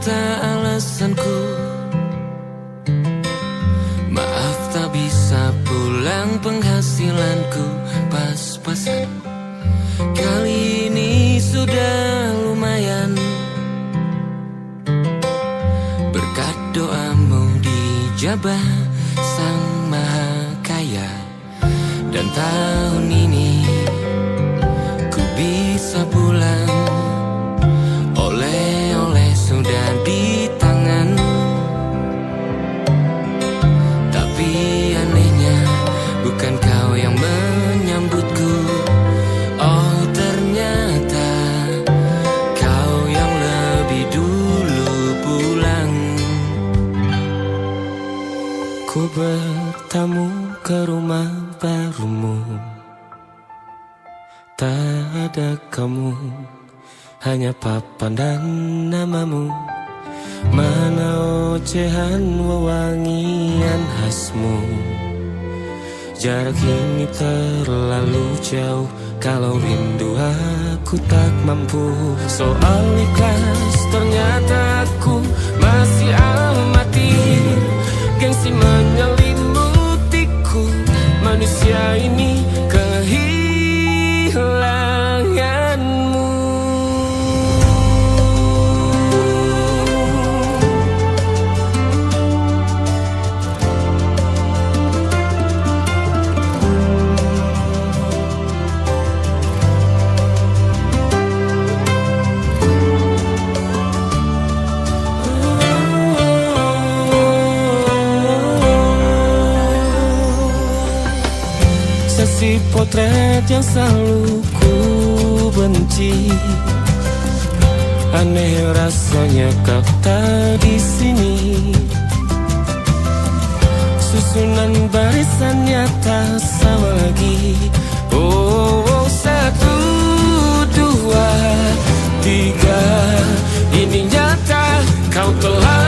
kata alasanku. Maaf tak bisa pulang, penghasilanku pas-pasan. Kali ini sudah lumayan, berkat doamu dijabah Sang Maha Kaya. Dan tahun ini ku bisa pulang, oleh-oleh sudah di tangan. Tapi anehnya bukan kau yang menyambutku. Oh ternyata kau yang lebih dulu pulang. Ku bertamu ke rumah barumu, tak ada kamu, hanya papan dan namamu. Mana ocehan wewangian khasmu. Jarak ini terlalu jauh, kalau rindu aku tak mampu. Soal ikhlas ternyata aku masih amati. Gengsi menyelimutiku, manusia ini kehilanganmu. Sesi potret yang selalu ku benci. Aneh rasanya kau tak di sini. Susunan barisannya tak sama lagi. Oh, 1, 2, 3. Ini nyata kau telah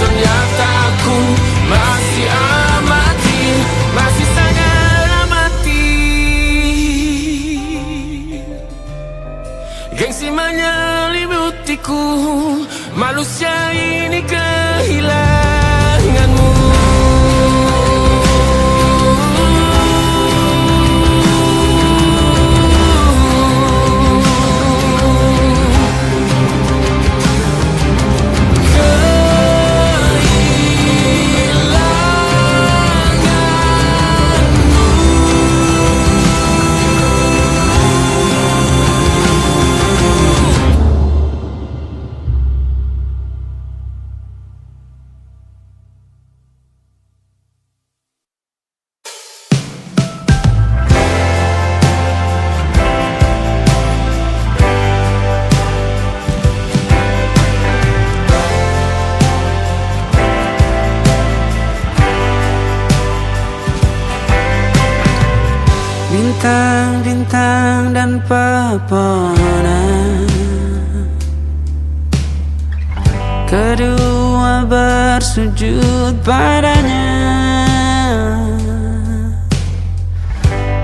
ternyata aku masih amati, masih sangat amati. Gengsi menyelimutiku, manusia ini kehilanganmu. Bintang-bintang dan pepohonan, kedua bersujud padanya.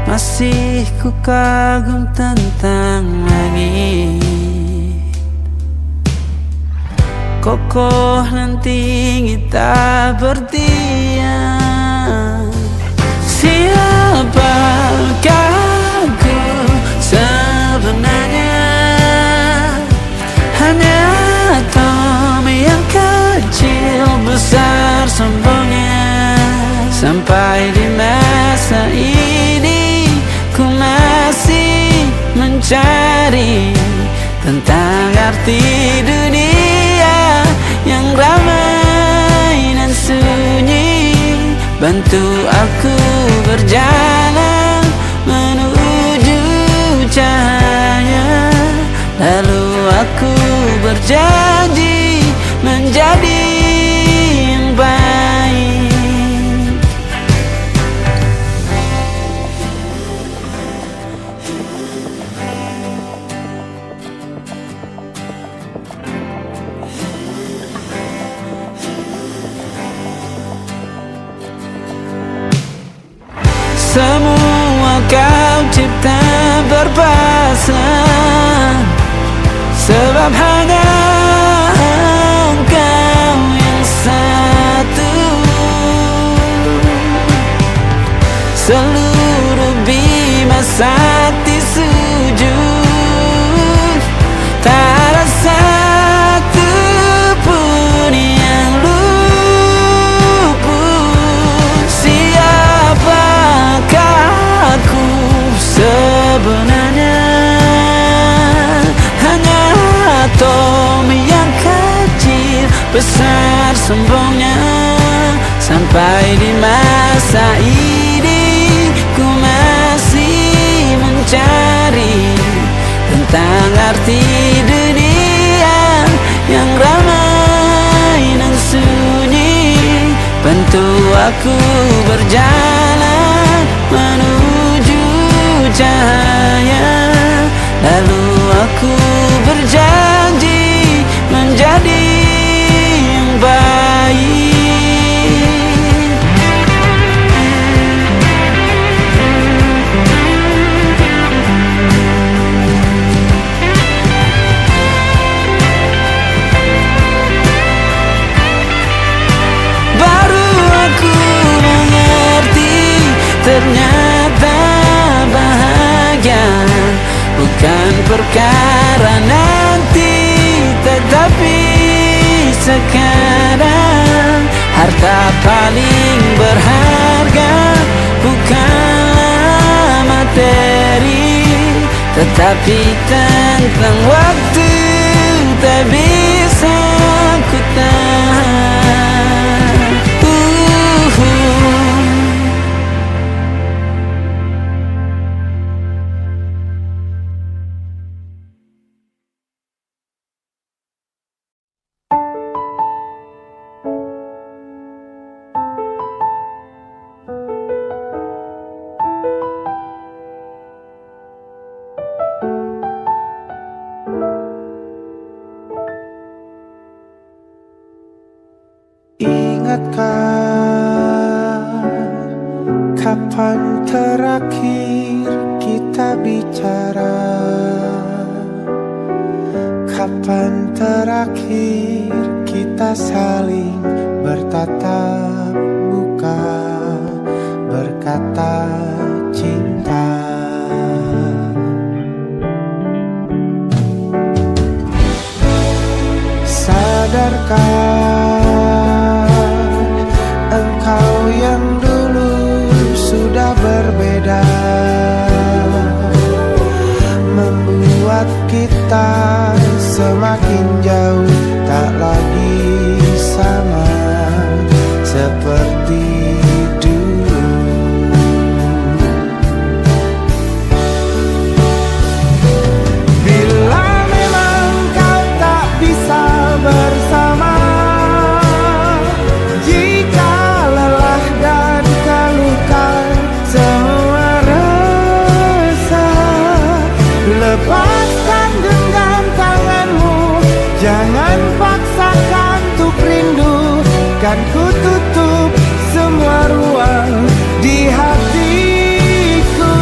Masih ku kagum tentang langit, kokoh dan tinggi tak berdiam. Siapakah aku sebenarnya? Hanya atom yang kecil besar sombongnya. Sampai di masa ini ku masih mencari tentang arti dunia yang ramai dan suci. bantu aku berjalan menuju cahaya. Lalu aku berjanji menjadi yang baik. Semua kau cipta berpasang, sebab hanya Engkau yang satu. Seluruh bima sakti sujud, tak ada satu pun yang luput. Siapakah aku sebenarnya? Hanya atom yang kecil, besar sombongnya. Sampai di masa ini ku masih mencari tentang arti dunia yang ramai dan sunyi. Bantu aku berjalan menuju cahaya. Lalu aku berjanji menjadi yang baik. Baru aku mengerti, ternyata bahagia bukan perkara nanti, tetapi sekarang. Harta paling berharga bukanlah materi, tetapi tentang waktu tak bisa ku tahan. Ingatkah kapan terakhir kita bicara? Kapan terakhir kita saling bertatap muka, berkata cinta? Sadarkah engkau yang dulu sudah berbeda, membuat kita semakin jauh, tak lagi sama seperti dulu. Bila memang kau tak bisa bersama, jika lelah dan keluhkan semua rasa, lepaskan genggam tanganmu, jangan paksakan untuk rindu. Kan ku tutup semua ruang di hatiku.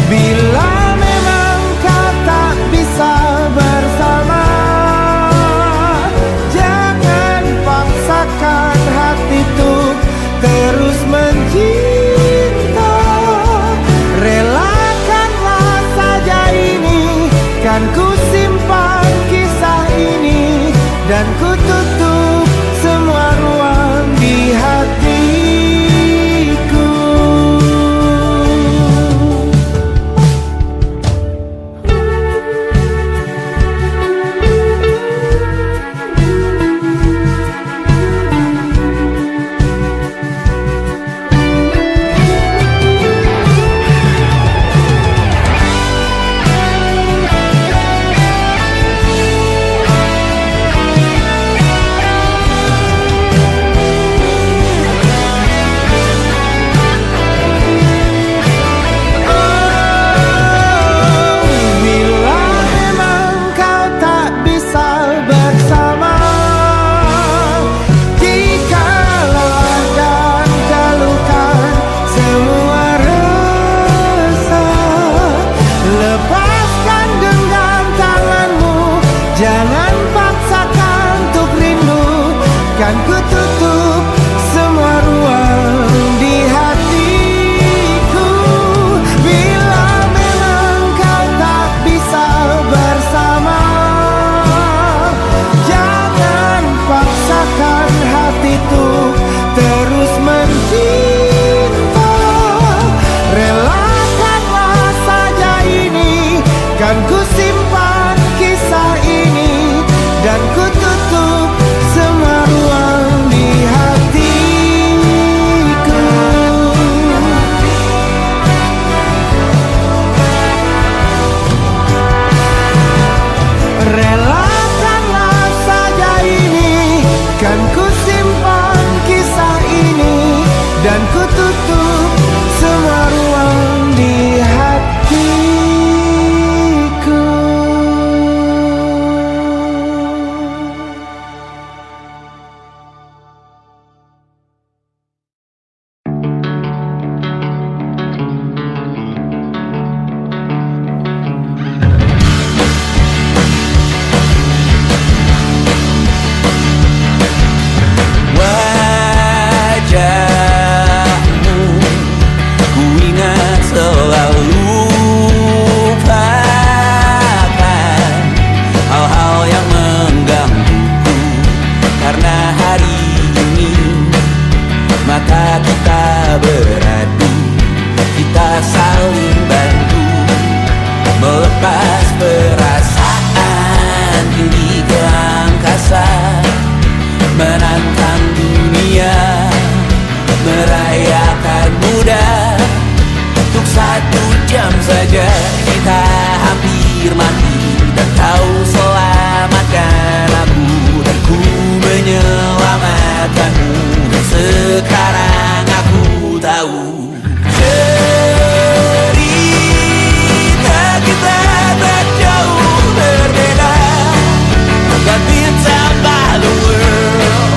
Bila memang kau tak bisa bersama, jangan paksakan hati untuk terus mencinta. Relakanlah saja ini, kan ku simpan kisah ini, dan ku tutup semua ruang di hatiku. hampir mati, dan kau selamatkan aku, dan ku menyelamatkanmu. Dan sekarang aku tahu cerita kita tak jauh berbeda. Got bintang by the world.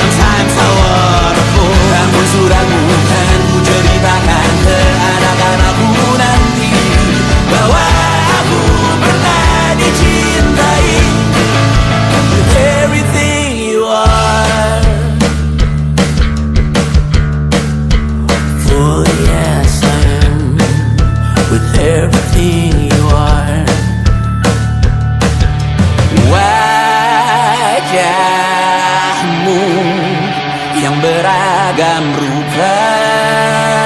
Sometimes I wanna fall. Namun suratmu kan ku ceritakan ke anak-anakku nanti bahwa aku pernah dicintai with everything you are. For yes I am with everything you are. Wajahmu yang beragam rupa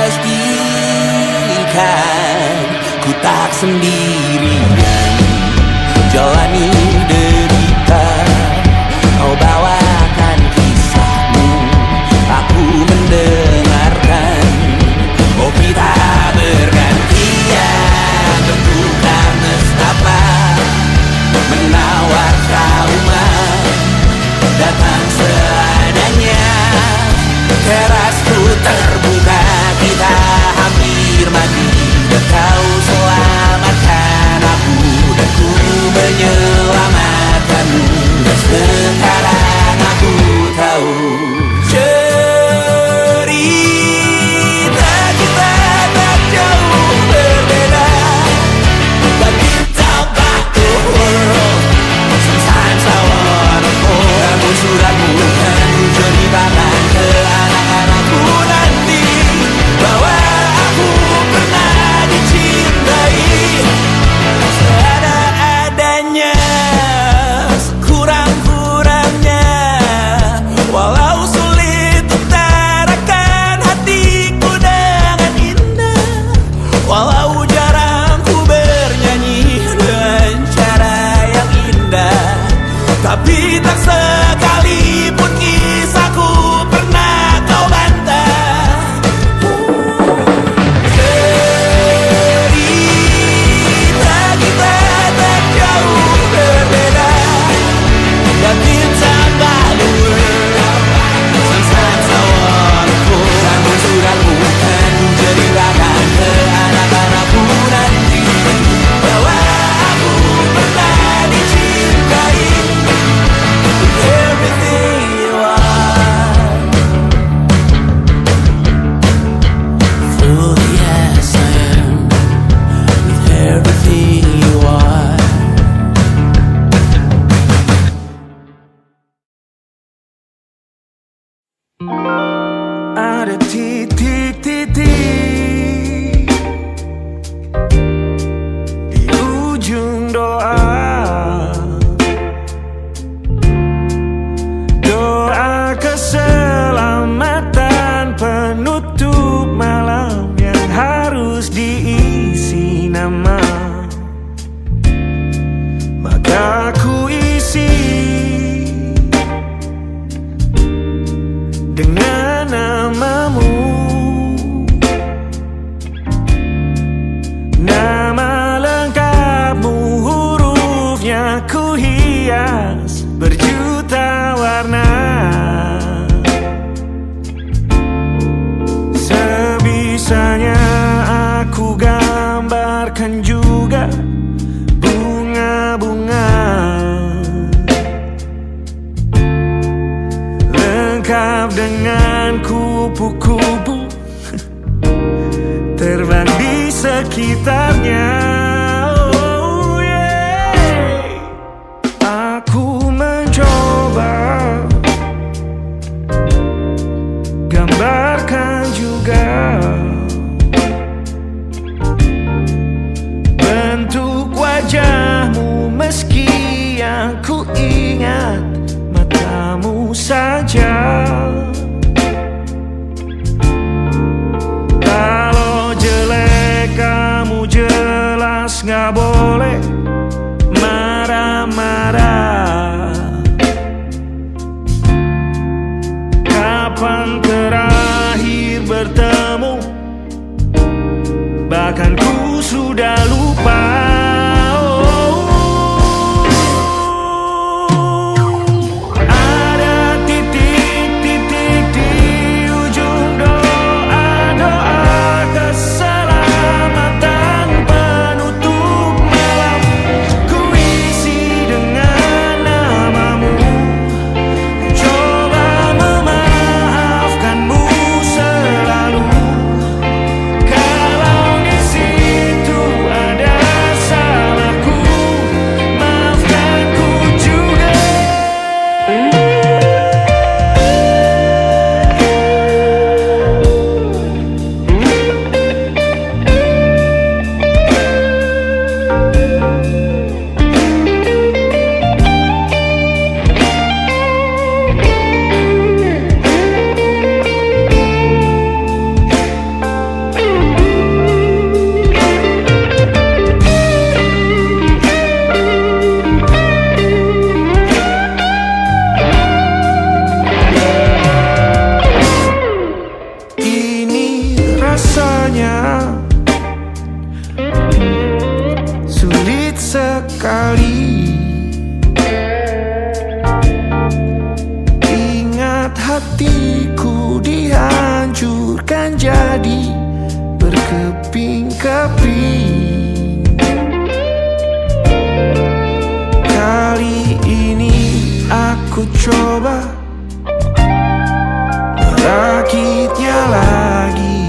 pastikan ku tak sendirian jalani derita. Kau bawakan kisahmu, aku mendengarkan. Kopi tak bergantian, bertukar nestapa, menawar trauma, datang seadanya. Terasku terbuka, kita hampir mati, dan kau selamatkan aku, dan ku menyelamatkanmu. Dan sekarang aku tahu cerita kita tak jauh berbeda. But bintang by the world. Sometimes I wanna fall. Namun suratmu kan ku ceritakan ke anak-anakku nanti bahwa aku pernah dicintai seada-adanya, sekurang-kurangnya. Walau sulit utarakan hatiku dengan indah, walau jarang ku bernyanyi dengan cara yang indah, tapi tak sekalipun kisahku pernah kau bantah. Cerita kita tak jauh berbeda. Got bintang by the world. Sometimes I wanna fall. Namun suratmu kan ku ceritakan ke anak-anakku nanti bahwa aku pernah dicintai with everything you are. For yes I am with everything you are. Ada titik-titik di ujung doa, doa keselamatan penutup malam yang harus diisi nama. Maka ku isi dengan namamu, nama lengkapmu, hurufnya ku hias berjuta warna. Sebisanya aku gambarkan juga bunga-bunga, lengkap dengan kupu-kupu terbang di sekitarnya. Oh yeah. Aku mencoba gambarkan juga bentuk wajahmu, meski yang ku ingat matamu saja. Kalau jelek kamu jelas gak boleh marah-marah. Kapan terakhir bertemu, bahkan ku sudah lupa. Oh. menjadi berkeping-keping. Kali ini aku coba merakitnya lagi,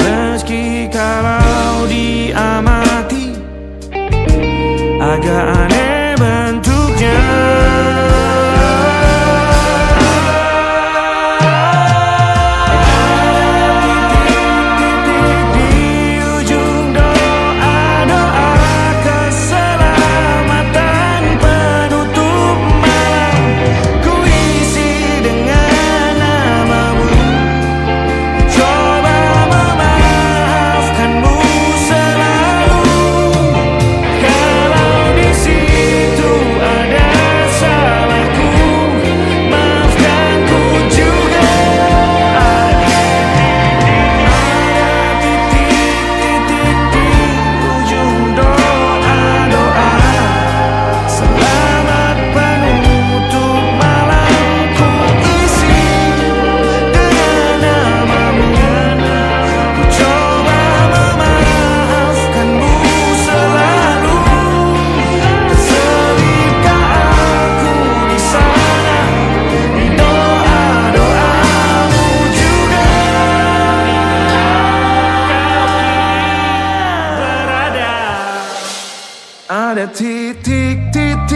meski kalau diamati agak aneh bentuknya. Ada titik-titik.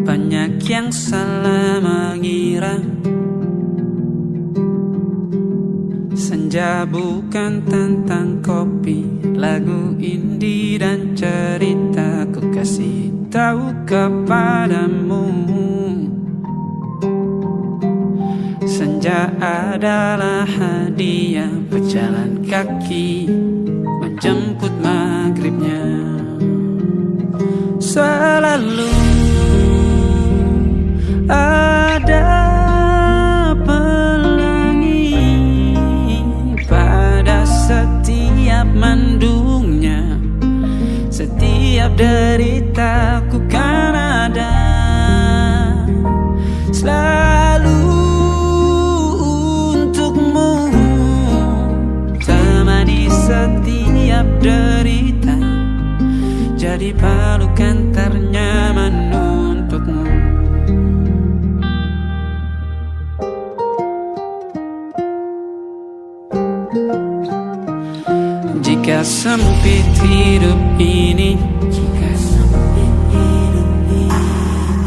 Banyak yang salah mengira senja bukan tentang kopi, lagu indie dan cerita ku kasih tahu kepadamu. Senja adalah hadiah berjalan kaki menjemput maghribnya. Selalu ada setiap mendungnya, setiap deritaku kan ada selalu untukmu, temani setiap derita, jadi pelukan ternyaman untukmu. Jika sempit hidup ini,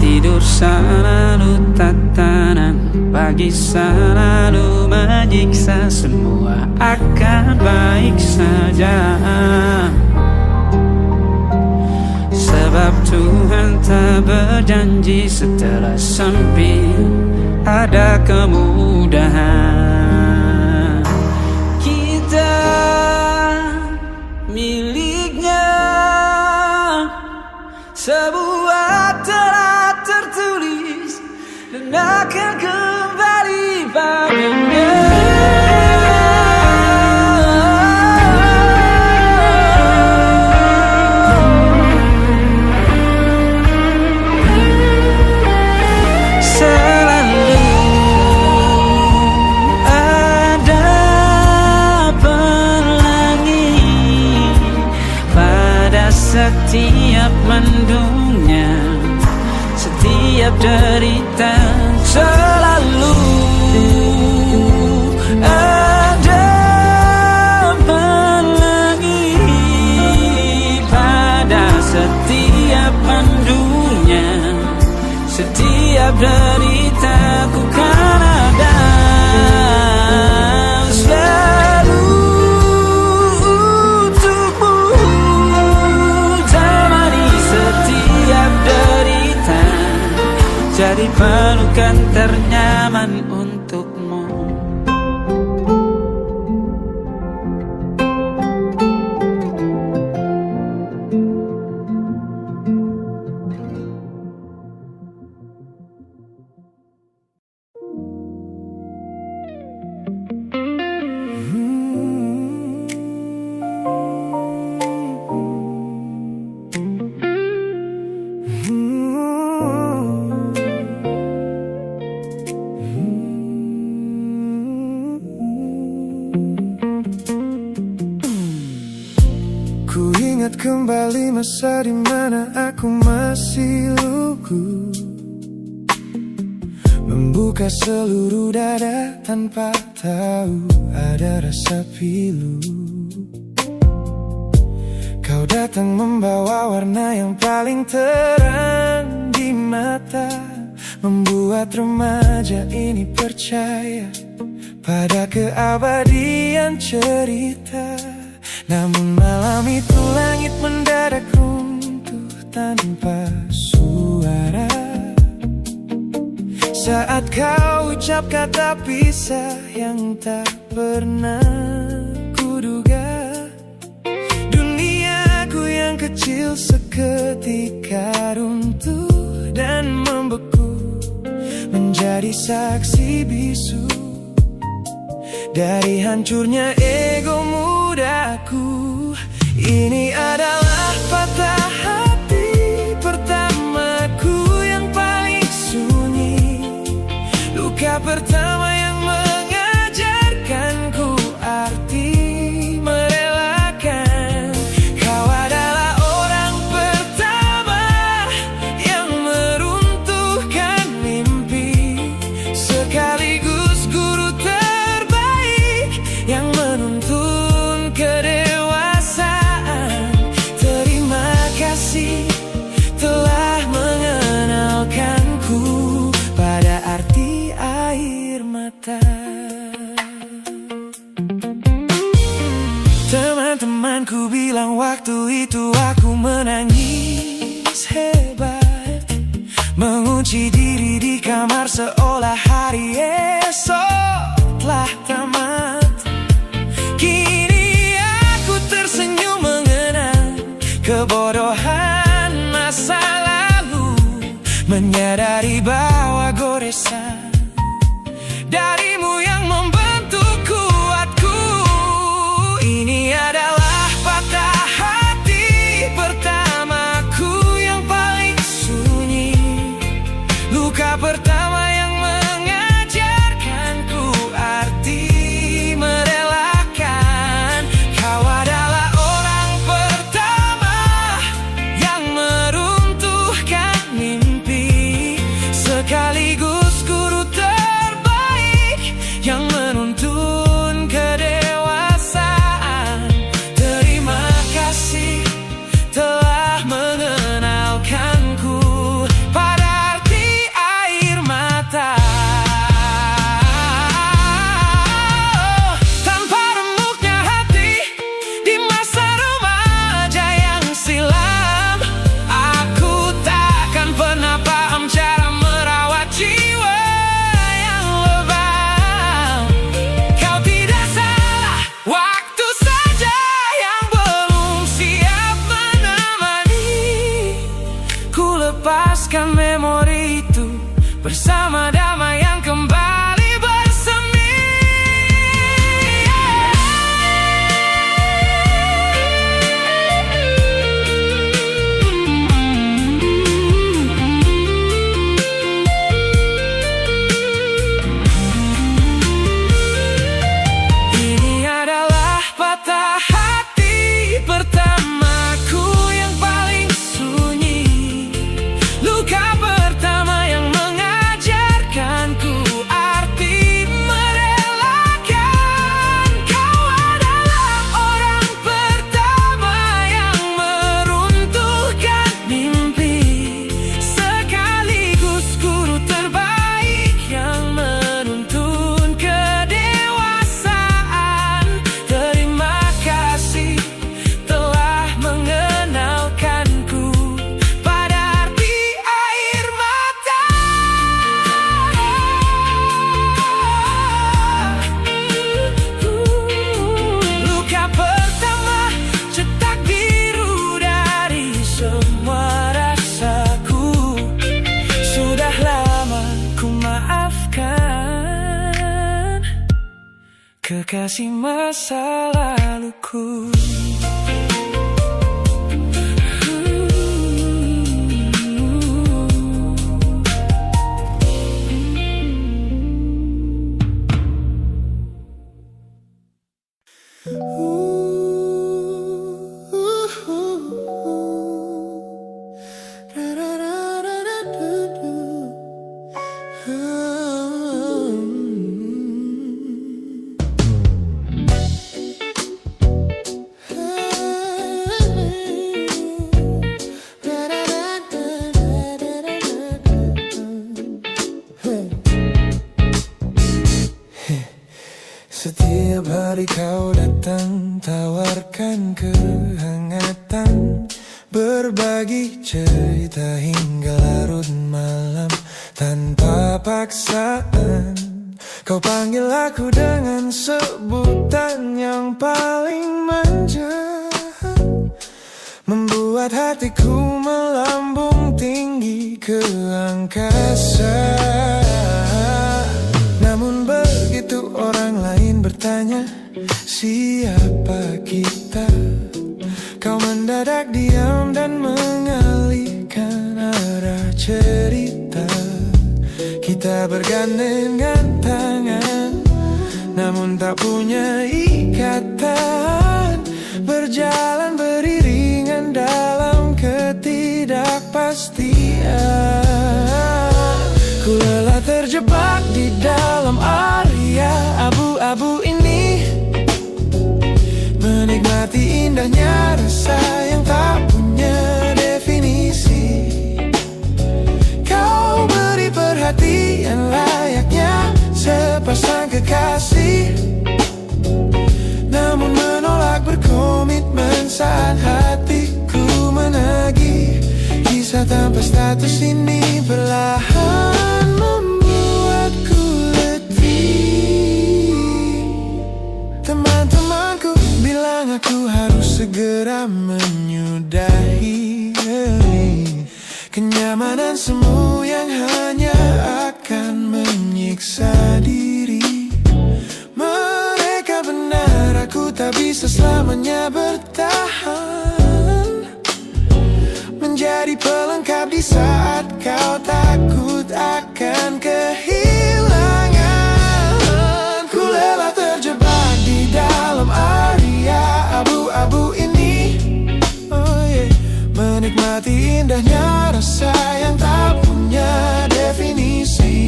tidur selalu tatanan, pagi selalu menyiksa, semua akan baik saja. Sebab Tuhan tak berjanji setelah sempit ada kemudahan. Kita miliknya sebuah telah tertulis dan akan kembali padanya. Setiap mendungnya, setiap derita, selalu ada pelangi pada setiap mendungnya, setiap derita ku kan ada. Jadi pelukan ternyaman untukmu. masa di mana aku masih lugu, membuka seluruh dada tanpa tahu ada rasa pilu. Kau datang membawa warna yang paling terang di mata, membuat remaja ini percaya pada keabadian cerita. Namun malam itu langit mendadak runtuh tanpa suara saat kau ucap kata pisah yang tak pernah kuduga. Duniaku yang kecil seketika runtuh dan membeku, menjadi saksi bisu dari hancurnya ego mudaku. Ini adalah patah hati pertamaku yang paling sunyi, luka pertama yang mengajarkanku arti merelakan. Kau adalah orang pertama yang meruntuhkan mimpi, sekaligus guru terbaik yang menuntun kedewasaan. Terima kasih telah mengenalkanku pada arti air mata. Teman-temanku bilang waktu itu aku menangis hebat, mengunci diri di kamar seolah hari esok telah tamat. Kini aku tersenyum mengenang kebodohan masa lalu, menyadari bahwa goresan darimu yang membentuk kuatku. Ini adalah patah hati pertamaku yang paling sunyi, luka pertama yang mengajarkanku arti merelakan. Kau adalah orang pertama yang meruntuhkan mimpi, sekaligus guru terbaik yang menuntun kedewasaan. Terima kasih telah mengenalkanku pada arti air mata. Tanpa remuknya hati di masa remaja yang silam, aku takkan pernah paham cara merawat jiwa yang lebam. Kau tidak salah, waktu saja yang belum siap menemani. Ku lepaskan memori itu bersama damai yang kembali bersemi. Ini adalah patah hati pertamaku yang paling sunyi, luka pertama yang mengajarkanku arti merelakan. Kau adalah orang pertama yang meruntuhkan mimpi, sekaligus guru terbaik yang menuntun kedewasaan. Terima kasih telah mengenalkanku pada arti air mata. Luka pertama cetak biru dari semua rasaku. Sudah lama ku maafkan kekasih masa laluku. hari kau datang, tawarkan kehangatan, berbagi cerita hingga larut malam tanpa paksaan. Kau panggil aku dengan sebutan yang paling manja, membuat hatiku melambung tinggi ke angkasa. Namun begitu orang lain bertanya, siapa kita? Kau mendadak diam dan mengalihkan arah cerita. Kita bergandengan tangan, namun tak punya ikatan, berjalan beriringan dalam ketidakpastian. Ku lelah terjebak di dalam area abu-abu ini, menikmati indahnya rasa yang tak punya definisi. Kau beri perhatian layaknya sepasang kekasih, namun menolak berkomitmen saat hatiku menagih. Kisah tanpa status ini perlahan membuatku letih. Teman-temanku bilang aku harus segera menyudahi kenyamanan semu yang hanya akan menyiksa diri. Mereka benar, aku tak bisa selamanya bertahan, menjadi pelengkap di saat kau takut akan kehilangan. Ku lelah terjebak di dalam area abu-abu ini, menikmati indahnya rasa yang tak punya definisi.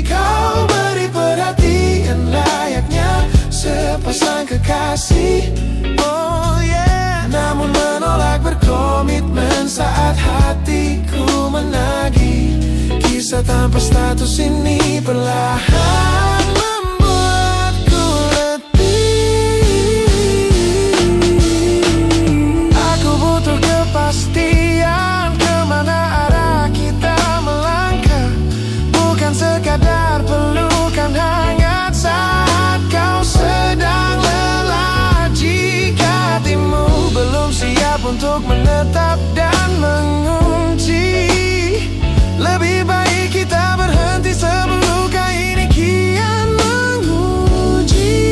Kau beri perhatian layaknya sepasang kekasih, namun menolak berkomitmen saat hatiku menagih. Kisah tanpa status ini perlahan membuatku letih. Aku butuh kepastian kemana arah kita melangkah, bukan sekadar pelukan hangat saat kau sedang lelah. Jika hatimu belum siap untuk menetap dan mengunci, lebih baik kita berhenti sebelum luka ini kian menguji.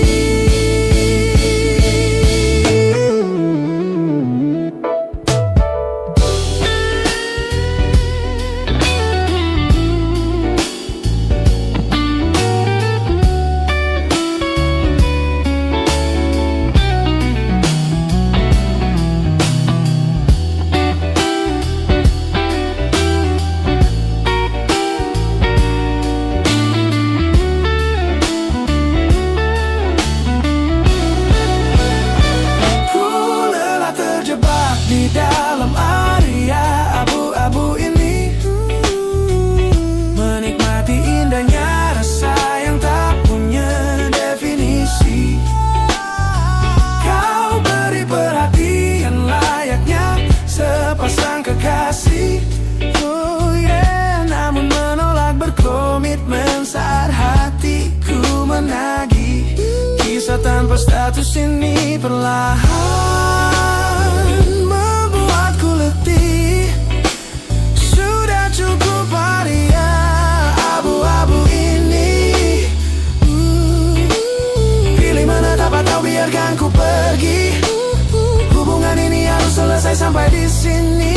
Di dalam area abu-abu ini, menikmati indahnya rasa yang tak punya definisi. Kau beri perhatian layaknya sepasang kekasih, namun menolak berkomitmen saat hatiku menagih. Kisah tanpa status ini perlahan membuatku letih. Sudah cukup area abu-abu ini, pilih menetap atau biarkan ku pergi. Hubungan ini harus selesai sampai di sini.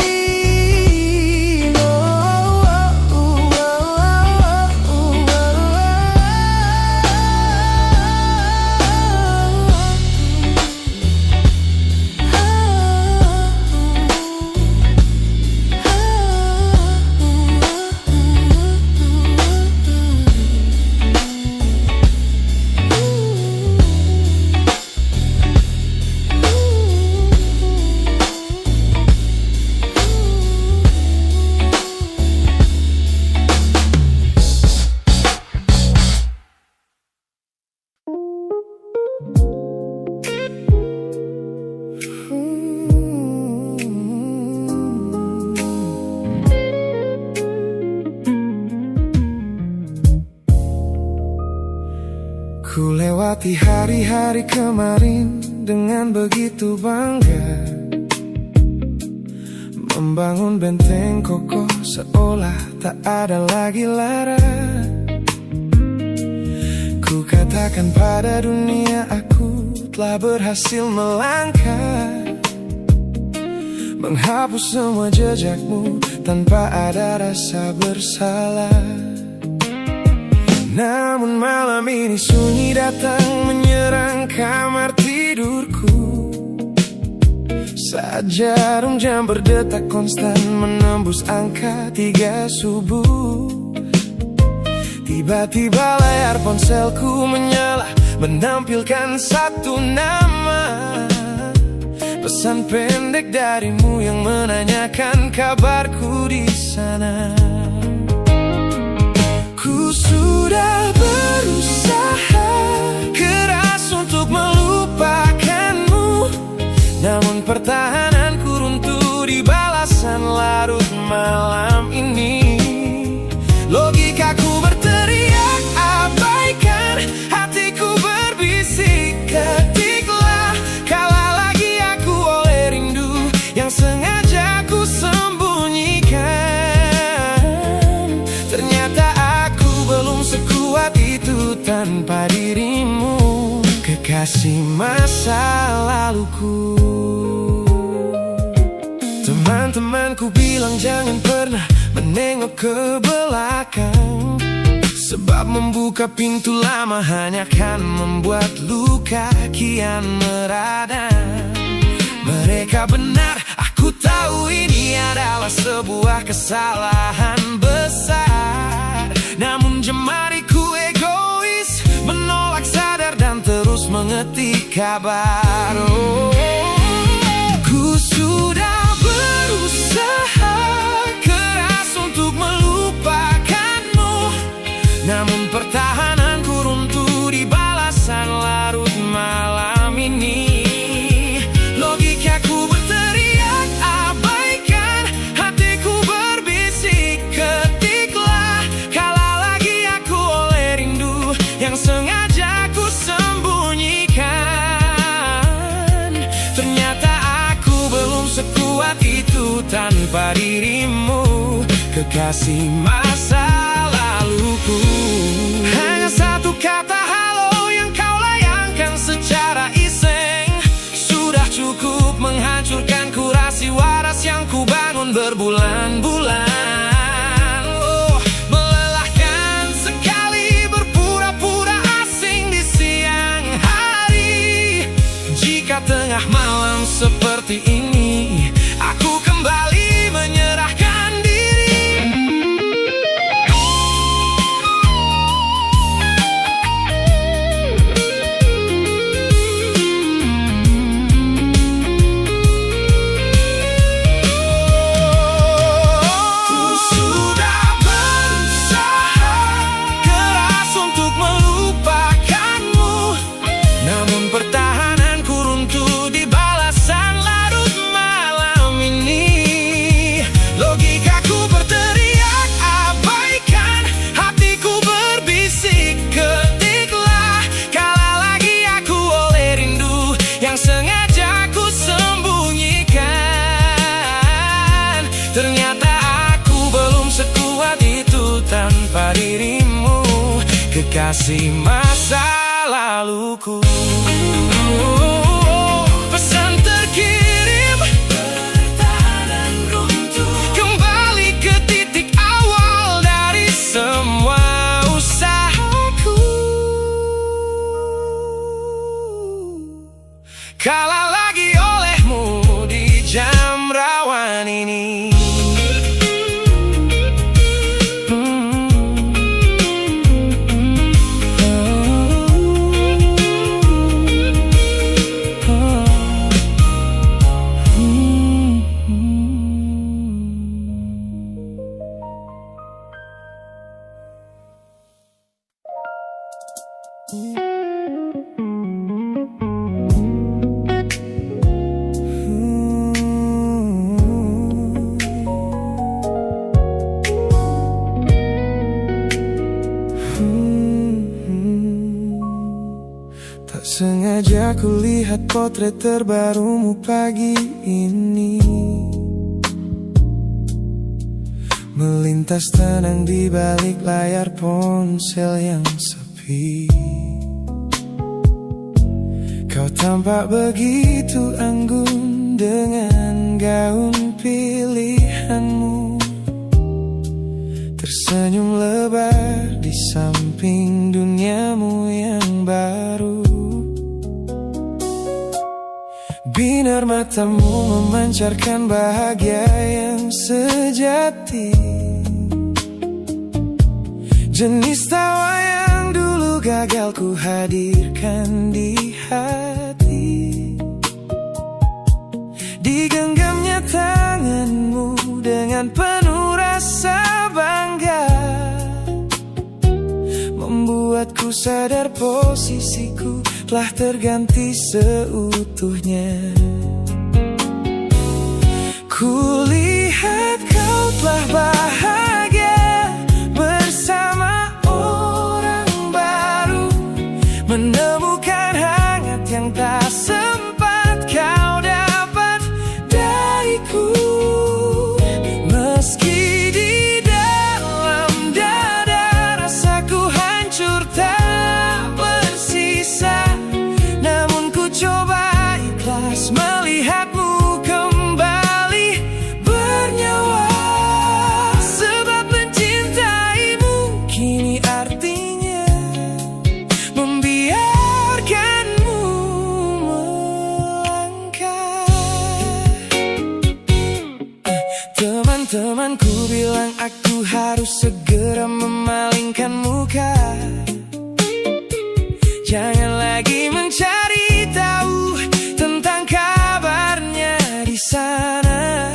Melewati hari-hari kemarin dengan begitu bangga, membangun benteng kokoh seolah tak ada lagi lara. Ku katakan pada dunia aku telah berhasil melangkah, menghapus semua jejakmu tanpa ada rasa bersalah. Namun malam ini sunyi datang menyerang kamar tidurku, saat jarum jam berdetak konstan menembus angka 3 subuh. Tiba-tiba layar ponselku menyala, menampilkan satu nama, pesan pendek darimu yang menanyakan kabarku di sana. Ku sudah berusaha keras untuk melupakanmu, namun pertahananku runtuh di balasan larut malam ini. Logikaku berteriak abaikan, hatiku berbisik ketiklah. Kalah lagi aku oleh rindu yang sengaja ku sembunyikan. Ternyata aku belum sekuat itu tanpa dirimu, kekasih masa laluku. Teman-temanku bilang jangan pernah menengok ke belakang, sebab membuka pintu lama hanya akan membuat luka kian meradang. Mereka benar, aku tahu ini adalah sebuah kesalahan besar. Namun jemariku egois, menolak sadar dan terus mengetik kabar. Ku sudah berusaha keras untuk melupakanmu, namun pertahananku runtuh di balasan larut malam ini. Logikaku berteriak abaikan, hatiku berbisik ketiklah. Kalah lagi aku oleh rindu yang sengaja ku sembunyikan. Ternyata aku belum sekuat itu tanpa dirimu, kekasih masa laluku. Hanya satu kata halo yang kau layangkan secara iseng sudah cukup menghancurkan kurasi waras yang ku bangun berbulan-bulan. Oh, melelahkan sekali berpura-pura asing di siang hari. Jika tengah malam seperti ini aku kembali menyerahkan diri. Ku sudah berusaha keras untuk melupakanmu, namun pertahananku runtuh di balasan larut malam ini. Logikaku berteriak abaikan, hatiku berbisik ketiklah. Kalah lagi aku oleh rindu yang sengaja ku sembunyikan. Ternyata aku belum sekuat itu tanpa dirimu, kekasih masa laluku. Pesan terkirim, pertahanan runtuh, kembali ke titik awal dari semua usahaku. Kalah lagi olehmu di jam rawan ini. saja kulihat potret terbarumu pagi ini, melintas tenang di balik layar ponsel yang sepi. Kau tampak begitu anggun dengan gaun pilihanmu, tersenyum lebar di samping duniamu yang baru. Binar matamu memancarkan bahagia yang sejati, jenis tawa yang dulu gagal ku hadirkan di hati. Digenggamnya tanganmu dengan penuh rasa bangga, membuatku sadar posisiku telah terganti seutuhnya. Kulihat kau telah bahagia bersama orang baru, menemukan hangat yang tak sempat kau dapat dariku. Meski di dalam dada rasaku hancur tak bersisa, namun ku coba ikhlas melihatmu kembali bernyawa. Sebab mencintaimu kini artinya membiarkanmu melangkah. Teman-temanku bilang aku harus segera memalingkan muka, jangan lagi mencari tahu tentang kabarnya di sana.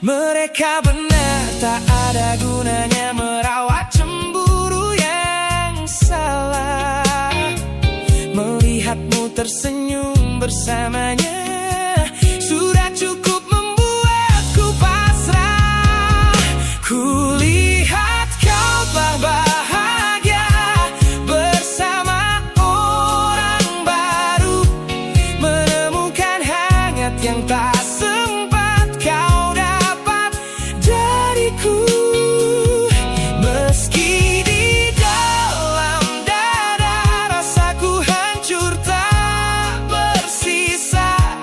Mereka benar, tak ada gunanya merawat cemburu yang salah. Melihatmu tersenyum bersamanya sudah cukup membuatku pasrah. Kulihat kau telah bahagia bersama orang baru, menemukan hangat yang tak sempat kau dapat dariku. Meski di dalam dada rasaku hancur tak bersisa,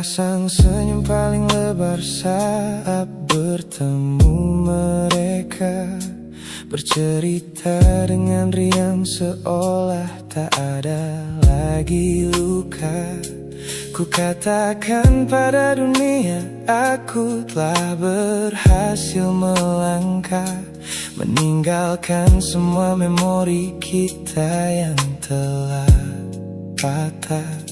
Sepasang senyum paling lebar saat bertemu mereka, bercerita dengan riang seolah tak ada lagi luka. Ku katakan pada dunia aku telah berhasil melangkah, meninggalkan semua memori kita yang telah patah.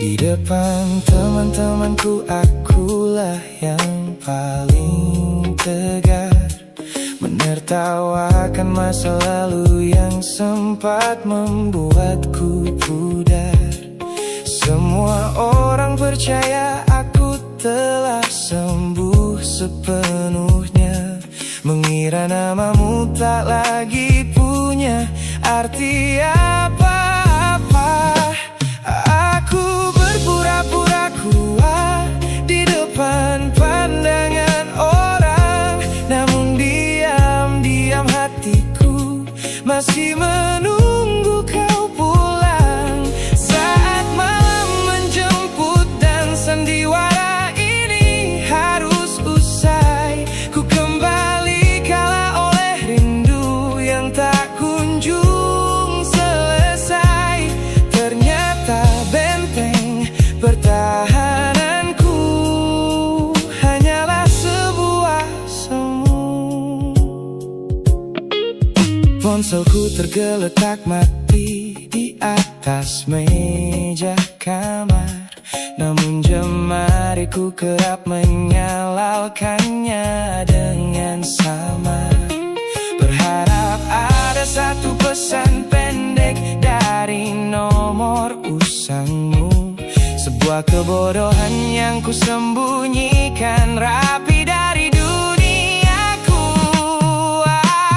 Di depan teman-temanku akulah yang paling tegar, menertawakan masa lalu yang sempat membuatku pudar. Semua orang percaya aku telah sembuh sepenuhnya, mengira namamu tak lagi punya arti apa-apa. Aku berpura-pura kuat di depan pandangan orang, namun diam-diam hatiku masih menunggu kau pulang. Saat malam menjemput dan sandiwara ini harus usai, ku kembali kalah oleh rindu yang tak kunjung selesai. Ternyata benteng pertahananku hanyalah sebuah semu. Ponselku tergeletak mati di atas meja kamar, namun jemariku kerap menyalakannya dengan samar. Berharap ada satu pesan pendek dari nomor usangmu, sebuah kebodohan yang kusembunyikan rapi dari duniaku.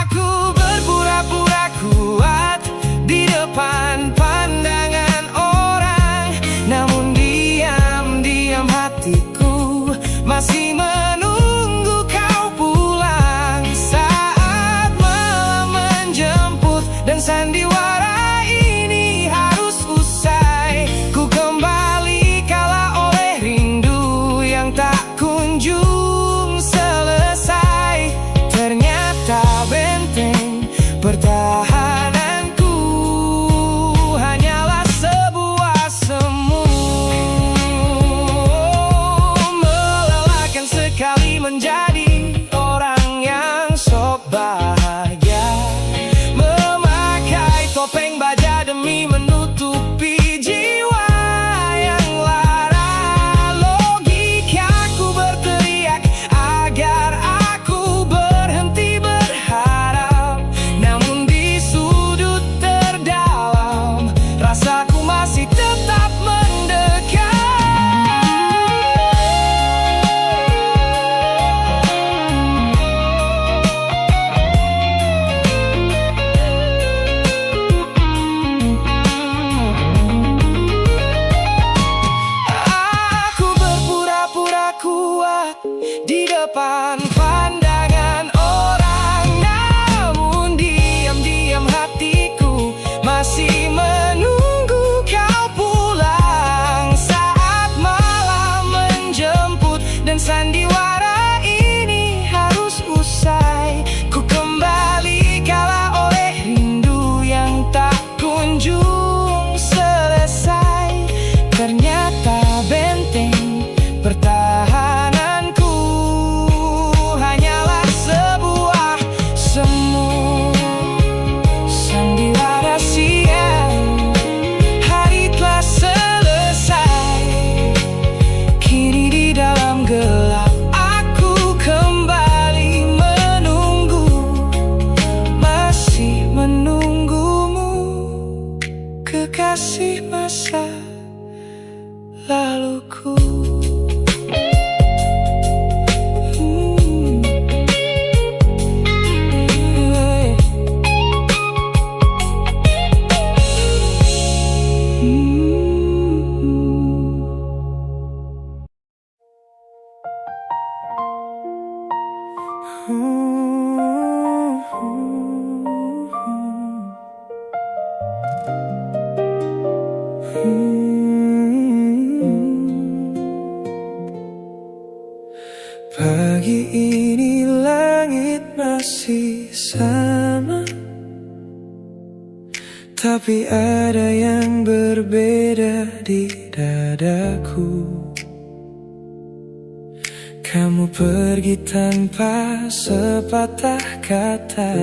Aku berpura-pura kuat di depan pandangan orang, namun diam-diam hatiku masih menunggu kau pulang. Saat malam menjemput dan sandiwara ini harus usai, ku kembali kalah oleh rindu yang tak kunjung selesai. Ternyata benteng pertahananku hanyalah sebuah semu. Melelahkan sekali menjadi orang yang sok bahagia, memakai topeng baja demi menutupi jiwa yang lara. Logikaku berteriak agar aku berhenti berharap, namun di sudut terdalam rasaku masih tetap mendekat. Aku berpura-pura kuat di depan pandangan orang, namun diam-diam hatiku masih menunggu kau pulang. Saat malam menjemput dan sandiwara ini harus usai, ku kembali kalah oleh rindu yang tak kunjung selesai. Ternyata benteng pertahananku hanyalah sebuah semu. Sandiwara siang, hari telah selesai. Kini di dalam gelap aku kembali menunggu, masih menunggumu, kekasih masa laluku. Tapi ada yang berbeda di dadaku. Kamu pergi tanpa sepatah kata,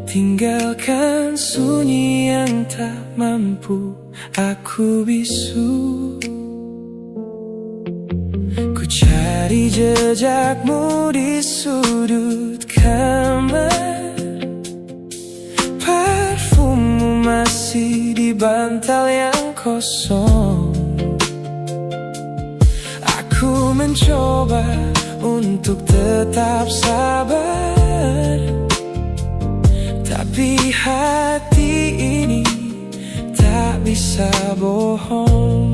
tinggalkan sunyi yang tak mampu aku bisu. Ku cari jejakmu di sudut kamar, parfummu masih di bantal yang kosong. Aku mencoba untuk tetap sabar, tapi hati ini tak bisa bohong.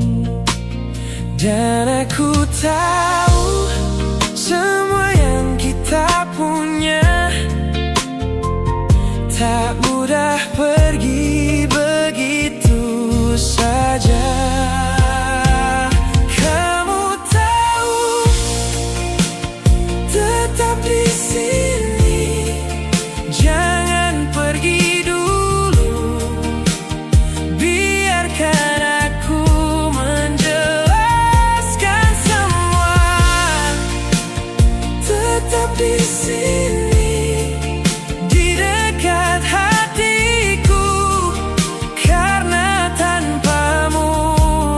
Dan aku tahu semua yang kita punya tak mudah pergi begitu saja. Kamu tahu, tetap di sini, jangan pergi dulu. Biarkan aku menjelaskan semua. Tetap di sini, di dekat hatiku, karena tanpamu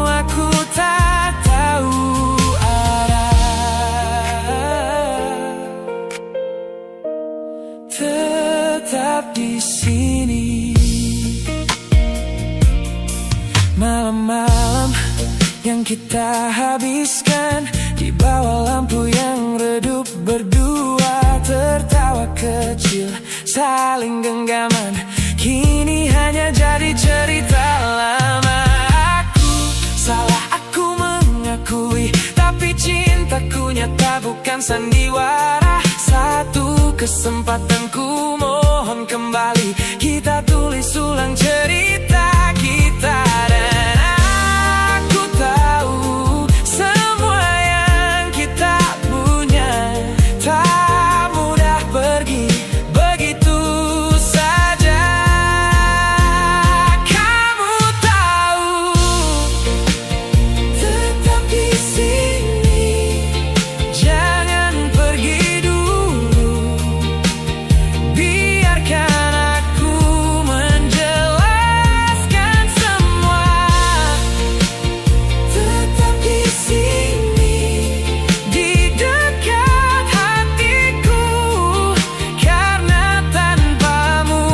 aku tak tahu arah. Tetap di sini. Malam-malam yang kita habiskan di bawah lampu yang redup, berdua tertawa kecil, saling genggaman, kini hanya jadi cerita lama. Aku salah, aku mengakui, tapi cintaku nyata bukan sandiwara. Satu kesempatan ku mohon kembali, kita tulis ulang cerita kita. Dan aku tahu semua yang kita punya tak mudah pergi begitu saja. Kamu tahu, tetap di sini, jangan pergi dulu. Biarkan aku menjelaskan semua. Tetap di sini, di dekat hatiku, karena tanpamu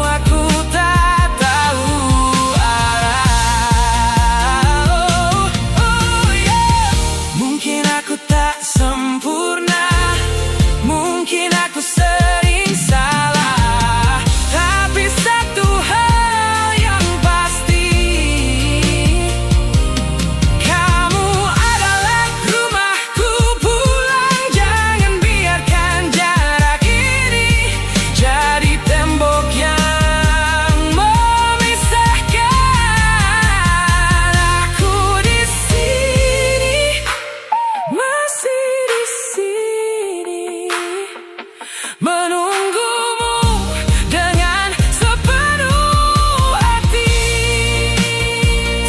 aku tak tahu arah. Mungkin aku tak sempurna, mungkin aku sering salah, tapi satu hal yang pasti, kamu adalah rumahku pulang. Jangan biarkan jarak ini jadi tembok yang memisahkan. Aku di sini, masih di sini, menunggumu dengan sepenuh hati.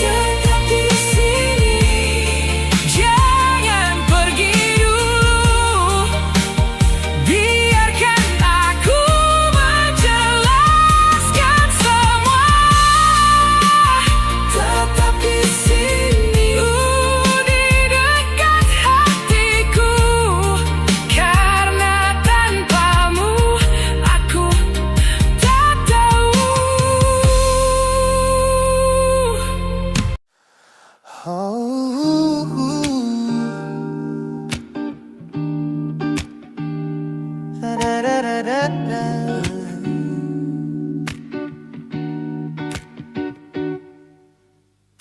Tetap di sini, jangan pergi dulu. Biarkan aku menjelaskan semua. Tetap di sini, di dekat hatiku, karena tanpamu aku tak tahu.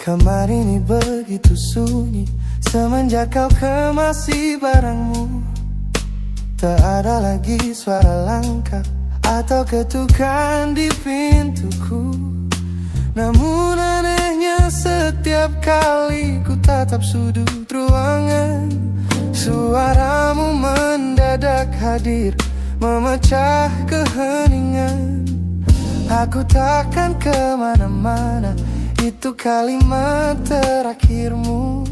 Kamar ini begitu sunyi semenjak kau kemasi barangmu. Tak ada lagi suara langkah atau ketukan di pintuku. Namun anehnya setiap kali ku tatap sudut ruangan, suaramu mendadak hadir memecah keheningan. Aku takkan kemana-mana. Itu kalimat terakhirmu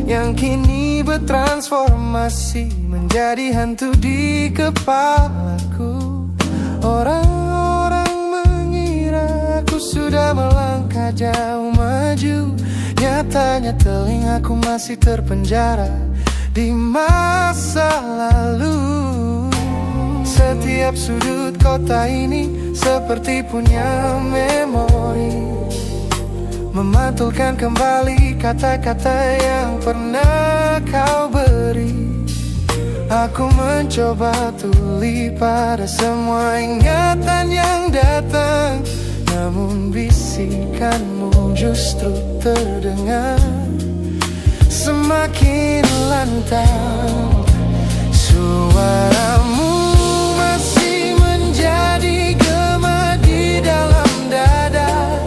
yang kini bertransformasi menjadi hantu di kepalaku. Orang-orang mengira aku sudah melangkah jauh maju. Nyatanya telingaku masih terpenjara di masa lalu. Setiap sudut kota ini seperti punya memori, memantulkan kembali kata-kata yang pernah kau beri. Aku mencoba tuli pada semua ingatan yang datang, namun bisikanmu justru terdengar semakin lantang. Suaramu masih menjadi gema di dalam dada,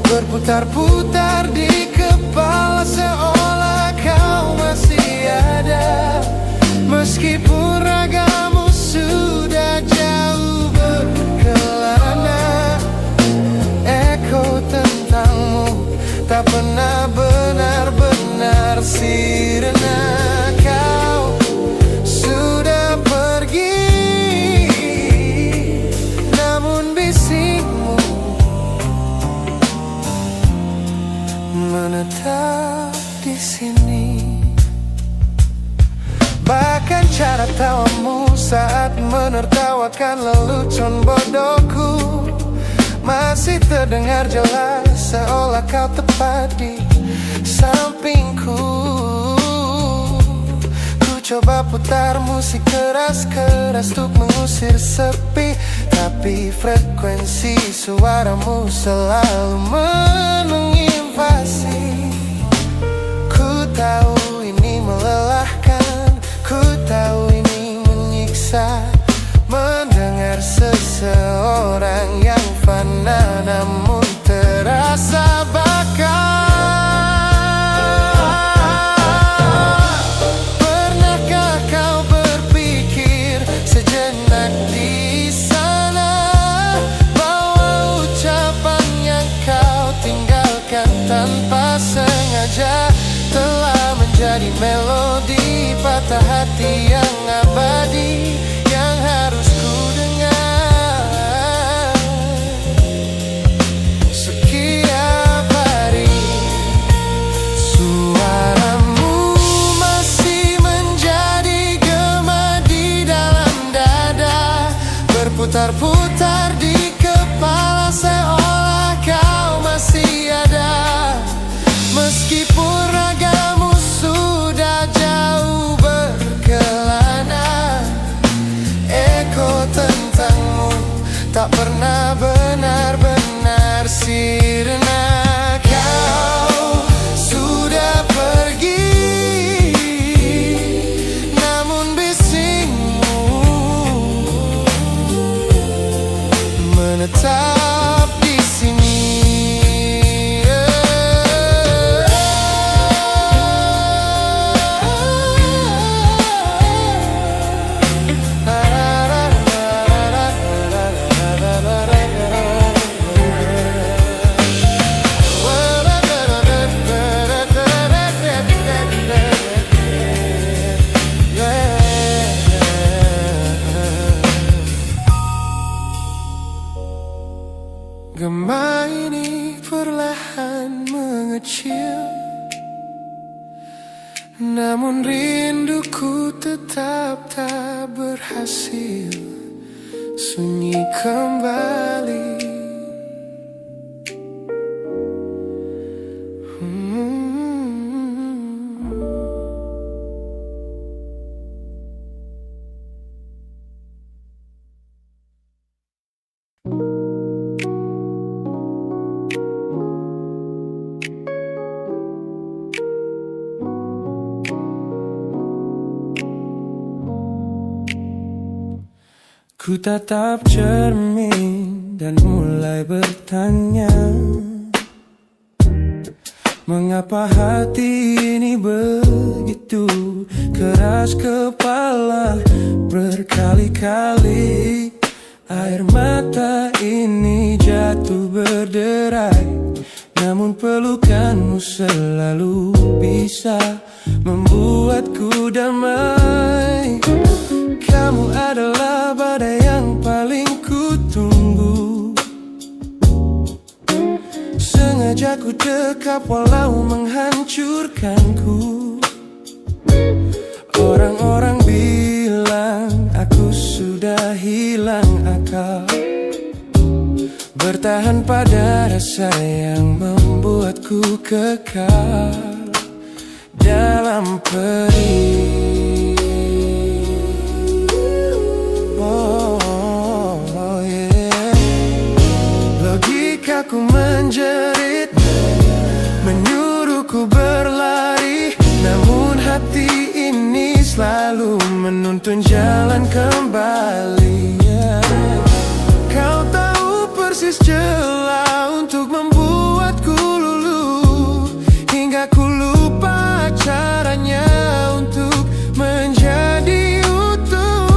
berputar-putar di kepala seolah kau masih ada. Meskipun ragamu sudah jauh berkelana, eko tentangmu tak pernah benar-benar sirna. Kau sudah pergi, namun bisikmu menetap di sini. Bahkan cara tawamu saat menertawakan lelucon bodohku masih terdengar jelas, seolah kau tepat di sampingku. Ku coba putar musik keras-keras untuk mengusir sepi, tapi frekuensi suaramu selalu menginvasi. Ku tahu ini melelahkan, ku tahu ini menyiksa, mendengar seseorang yang fana namun terasa bakal. Pernahkah kau berpikir sejenak di sana bahwa ucapan yang kau tinggalkan tanpa sengaja telah menjadi melodi patah hati yang abadi yang harus ku dengar setiap hari. Suaramu masih menjadi gema di dalam dada, berputar-putar di kepala seolah kau masih ada. Meskipun ragamu sudah jauh berkelana, eko tentangmu tak pernah benar-benar sirna. Kau sudah pergi, namun bisikmu menetap di sini. Gema ini perlahan mengecil, namun rinduku tetap tak berhasil sunyi kembali. Ku tatap cermin dan mulai bertanya, mengapa hati ini begitu keras kepala? Berkali-kali Air mata ini jatuh berderai, namun pelukanmu selalu bisa membuatku damai. Kamu adalah badai yang paling kutunggu. Sengaja ku dekap walau menghancurkanku. Orang-orang bilang aku sudah hilang akal, bertahan pada rasa yang membuatku kekal dalam perih. Oh, yeah. Logikaku menjerit, menyuruhku berlari, namun hati ini selalu menuntun jalan kembali. Kau tahu persis celah untuk membuatku luluh, hingga ku lupa caranya untuk menjadi utuh.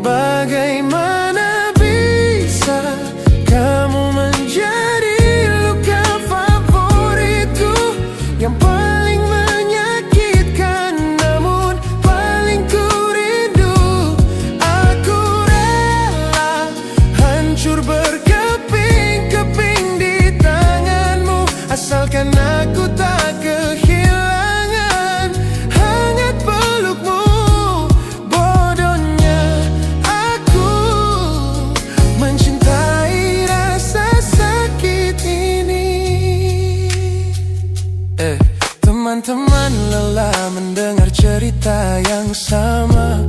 Bagaimana bisa kamu menjadi luka favoritku, yang paling menyakitkan namun paling ku rindu. Aku rela hancur berkeping-keping di tanganmu, asalkan aku tak kehilangan hangat pelukmu. Bodohnya aku mencintai rasa sakit ini. Teman-teman lelah mendengar cerita yang sama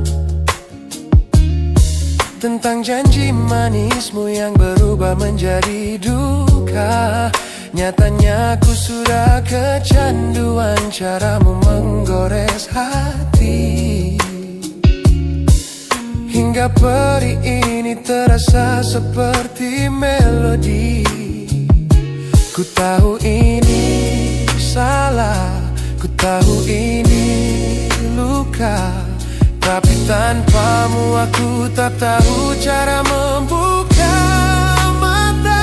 tentang janji manismu yang berubah menjadi duka. Nyatanya aku sudah kecanduan caramu menggores hati, hingga perih ini terasa seperti melodi. Ku tahu ini salah, ku tahu ini luka, tapi tanpamu aku tak tahu cara membuka mata.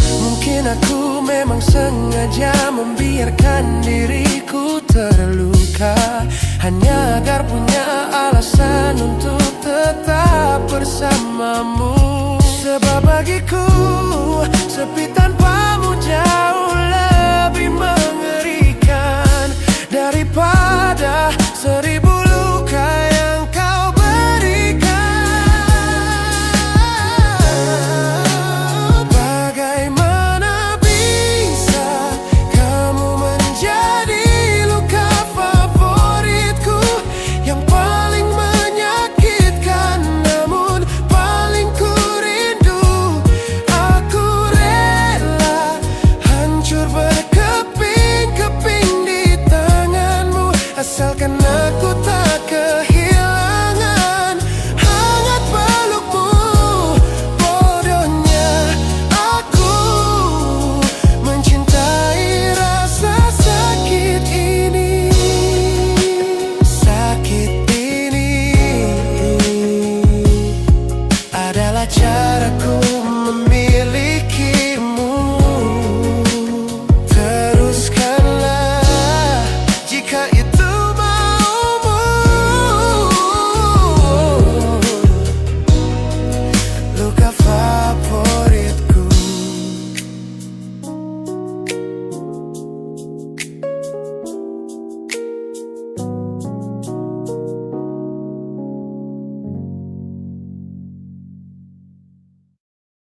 Mungkin aku memang sengaja membiarkan diriku terluka, hanya agar punya alasan untuk tetap bersamamu. Sebab bagiku sepi tanpamu jauh lebih mengerikan daripada 1000 luka yang kau berikan. Bagaimana bisa kamu menjadi luka favoritku, yang paling menyakitkan namun paling ku rindu. Aku rela hancur berkeping-keping di tanganmu, asalkan aku tak kehilangan hangat pelukmu. Bodohnya aku mencintai rasa sakit ini. Sakit ini adalah caraku